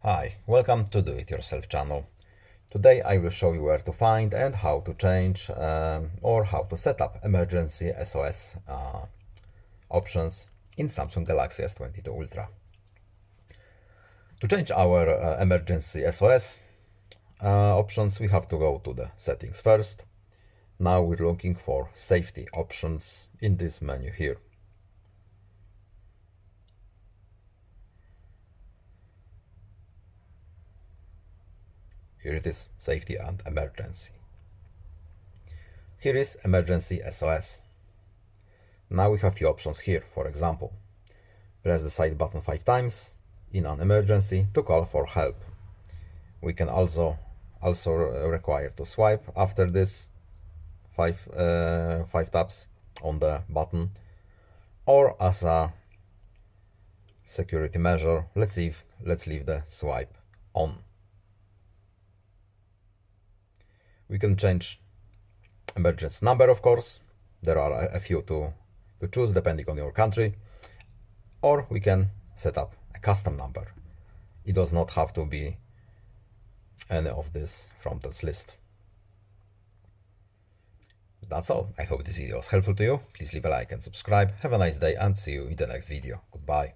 Hi, welcome to Do It Yourself channel. Today I will show you where to find and how to change or how to set up emergency SOS options in Samsung Galaxy S22 Ultra. To change our emergency SOS options, we have to go to the settings first. Now we're looking for safety options in this menu here. Here it is, safety and emergency. Here is emergency SOS. Now we have few options here. For example, press the side button 5 times in an emergency to call for help. We can also require to swipe after this five taps on the button, or as a security measure, let's leave the swipe on. We can change emergency number, of course. There are a few to choose depending on your country, or we can set up a custom number. It does not have to be any of this from this list. That's all. I hope this video was helpful to you. Please leave a like and subscribe. Have a nice day and see you in the next video. Goodbye.